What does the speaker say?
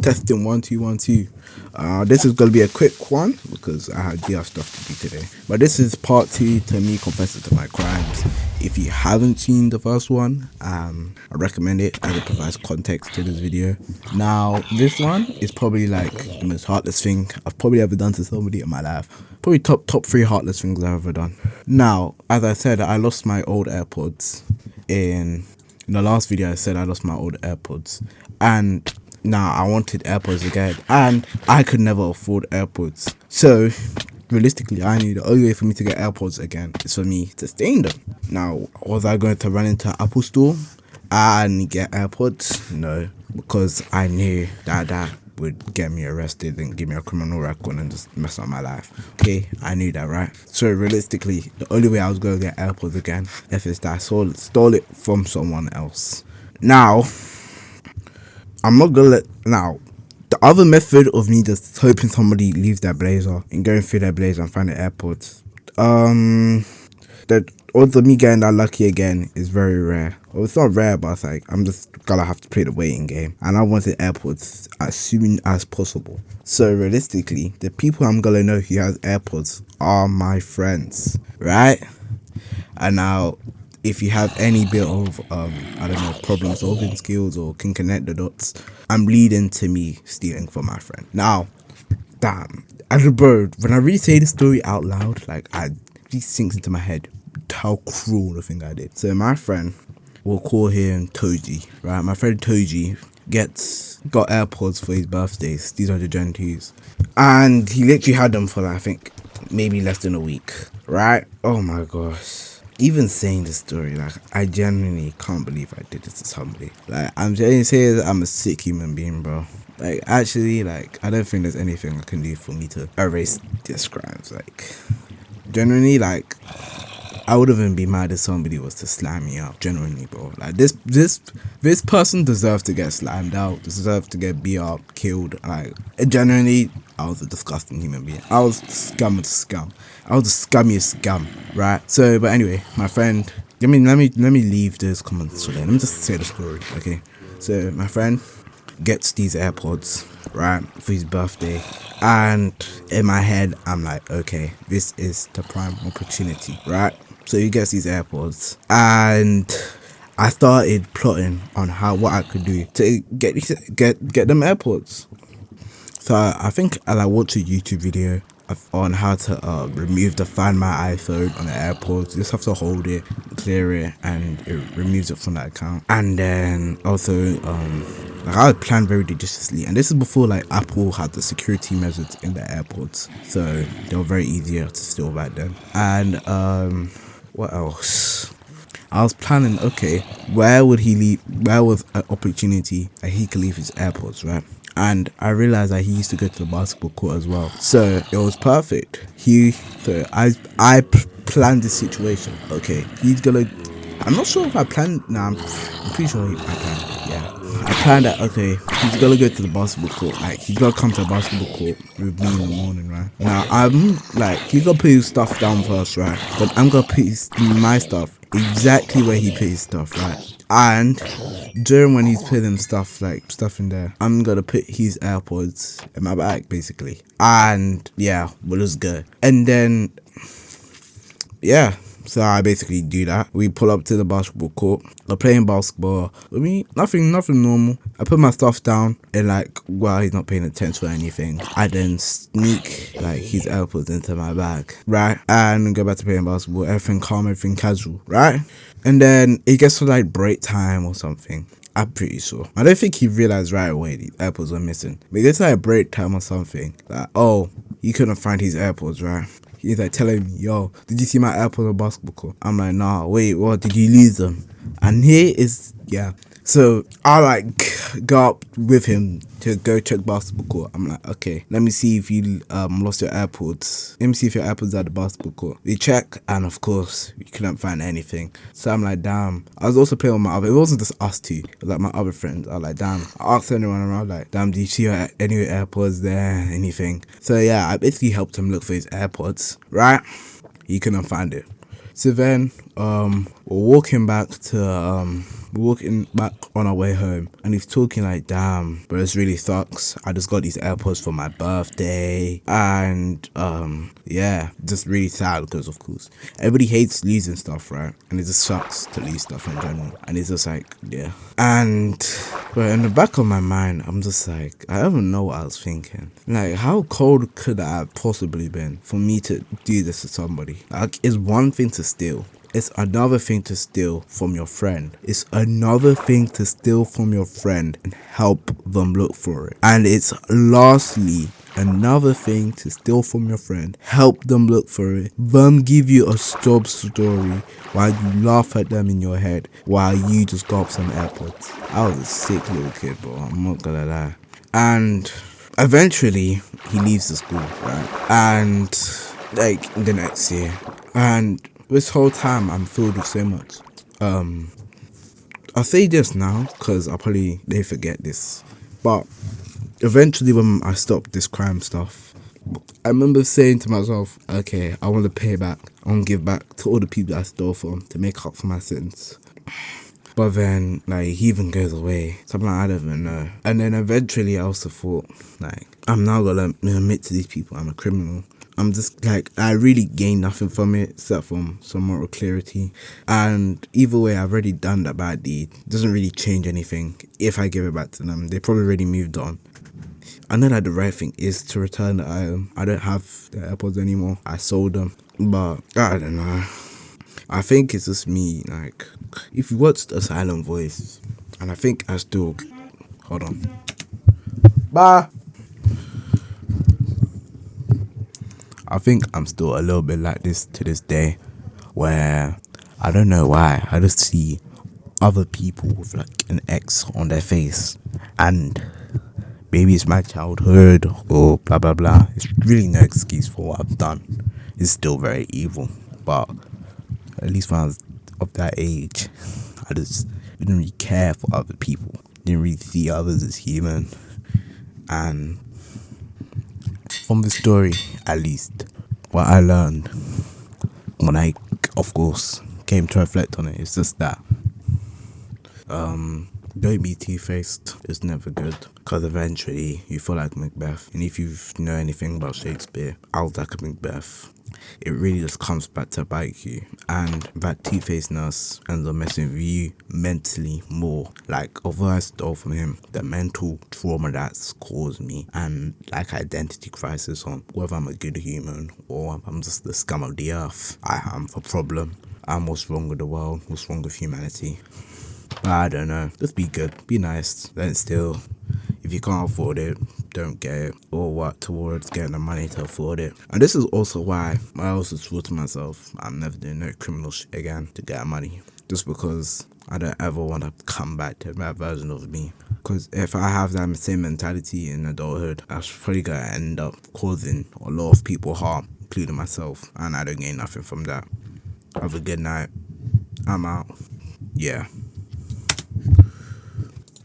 Testing 1 2 1 2. This is gonna be a quick one because do have stuff to do today. But this is part 2 to me confessing to my crimes. If you haven't seen the first one, I recommend it as it provides context to this video. Now, this one is probably like the most heartless thing I've probably ever done to somebody in my life. Probably top 3 heartless things I've ever done. Now, as I said, I lost my old AirPods in the last video. I said I lost my old AirPods, and now I wanted AirPods again, and I could never afford AirPods. So realistically, I knew the only way for me to get AirPods again is for me to stain them. Now, was I going to run into an Apple store and get AirPods? No, because I knew that would get me arrested and give me a criminal record and just mess up my life. Okay, I knew that, right? So realistically, the only way I was going to get AirPods again if it's that I stole it from someone else. Now, I'm not gonna now, the other method of me just hoping somebody leaves their blazer and going through their blazer and find the AirPods, that also me getting that lucky again is very rare. Well, it's not rare, but it's like I'm just gonna have to play the waiting game, and I wanted AirPods as soon as possible. So realistically, the people I'm gonna know who has AirPods are my friends, right? And now, if you have any bit of problem solving skills or can connect the dots, I'm leading to me stealing from my friend. Now, damn, and bro, when I really say this story out loud, like it really sinks into my head how cruel the thing I did. So my friend, we'll call him Toji, right? My friend Toji got AirPods for his birthdays. These are the Gen 2s, and he literally had them for like, I think maybe less than a week, right? Oh my gosh. Even saying this story, like, I genuinely can't believe I did this to somebody. Like, I'm just saying I'm a sick human being, bro. Like, actually, like, I don't think there's anything I can do for me to erase these crimes. Like, genuinely, like, I wouldn't even be mad if somebody was to slam me out. Genuinely, bro. Like, this person deserves to get slammed out. Deserves to get beat up, killed. Like, genuinely, I was a disgusting human being. I was scum of scum. I was the scummiest scum, right? So, but anyway, my friend, let me leave this comments for there. Let me just say the story, okay? So, my friend gets these AirPods, right, for his birthday, and in my head, I'm like, okay, this is the prime opportunity, right? So he gets these AirPods, and I started plotting on what I could do to get them AirPods. So I think I watched a YouTube video on how to remove the Find My iPhone on the AirPods. You just have to hold it, clear it, and it removes it from that account. And then also, I would plan very judiciously. And this is before like Apple had the security measures in the AirPods, so they were very easier to steal back then. And what else? I was planning, okay, where would he leave? Where was an opportunity that he could leave his AirPods, right? And I realized that he used to go to the basketball court as well, so it was perfect. I planned this situation. Okay, he's gonna. I'm not sure if I planned. Nah, I'm pretty sure I planned. Yeah, I planned that. Okay, he's gonna go to the basketball court. Like, he's gonna come to the basketball court with me in the morning, right? Now I'm like, he's gonna put his stuff down first, right? But I'm gonna put my stuff exactly where he put his stuff, right? And during when he's putting stuff in there, I'm gonna put his AirPods in my bag, basically. And yeah, we'll just go. And then yeah, so I basically do that. We pull up to the basketball court. We're playing basketball. I mean, nothing normal. I put my stuff down, and while he's not paying attention or anything, I then sneak his AirPods into my bag, right? And go back to playing basketball. Everything calm, everything casual, right? And then it gets to break time or something. I'm pretty sure. I don't think he realized right away the AirPods were missing. But it gets to break time or something. Oh, he couldn't find his AirPods, right? He's telling me, yo, did you see my AirPods on the basketball court? I'm like, nah, wait, what? Did you lose them? And here is, yeah. So I go up with him to go check basketball court. I'm like, okay, let me see if you lost your AirPods. Let me see if your AirPods are at the basketball court. We check, and of course we couldn't find anything. So I'm like, damn. I was also playing with my other. It wasn't just us two. It was my other friends. I was like, damn. I asked anyone around, damn, do you see any AirPods there? Anything? So yeah, I basically helped him look for his AirPods. Right? He couldn't find it. So then, we're walking back to walking back on our way home, and he's talking like, "Damn, but this really sucks. I just got these AirPods for my birthday, and yeah, just really sad because of course everybody hates losing stuff, right? And it just sucks to lose stuff in general. And it's just like, yeah. And but in the back of my mind, I'm just like, I don't even know what I was thinking. Like, how cold could I have possibly been for me to do this to somebody? Like, it's one thing to steal. It's another thing to steal from your friend. It's another thing to steal from your friend and help them look for it. And it's lastly another thing to steal from your friend, help them look for it, them give you a stop story while you laugh at them in your head while you just got some AirPods. I was a sick little kid, bro. I'm not gonna lie. And eventually he leaves the school, right? And like the next year. And this whole time I'm filled with so much. I'll say this now because they forget this. But eventually when I stopped this crime stuff, I remember saying to myself, okay, I want to pay back. I want to give back to all the people I stole from to make up for my sins. But then, like, he even goes away. Something like I don't even know. And then eventually I also thought, like, I'm now going to admit to these people I'm a criminal. I'm just like, I really gained nothing from it except from some moral clarity. And either way, I've already done that bad deed. It doesn't really change anything if I give it back to them. They probably already moved on. I know that the right thing is to return the item. I don't have the AirPods anymore. I sold them. But I don't know. I think it's just me. Like, if you watched A Silent Voice, and I think I still... Hold on. Bye. I think I'm still a little bit like this to this day, where I don't know why, I just see other people with like an X on their face, and maybe it's my childhood or blah blah blah. It's really no excuse for what I've done. It's still very evil, but at least when I was of that age, I just didn't really care for other people, didn't really see others as human. And from the story, at least, what I learned when I, of course, came to reflect on it, is just that don't be two-faced. It's never good, because eventually you feel like Macbeth. And if you know anything about Shakespeare, I was like a Macbeth. It really just comes back to bite you, and that two-facedness ends up messing with you mentally more. Like, although I stole from him, the mental trauma that's caused me, and like identity crisis on whether I'm a good human or I'm just the scum of the earth. I am a problem. I'm what's wrong with the world, what's wrong with humanity. But I don't know. Just be good, be nice, don't steal. If you can't afford it, don't get it, or work towards getting the money to afford it. And this is also why I also swore to myself I'm never doing no criminal shit again to get money. Just because I don't ever want to come back to that version of me. Because if I have that same mentality in adulthood, that's probably going to end up causing a lot of people harm, including myself. And I don't gain nothing from that. Have a good night. I'm out. Yeah.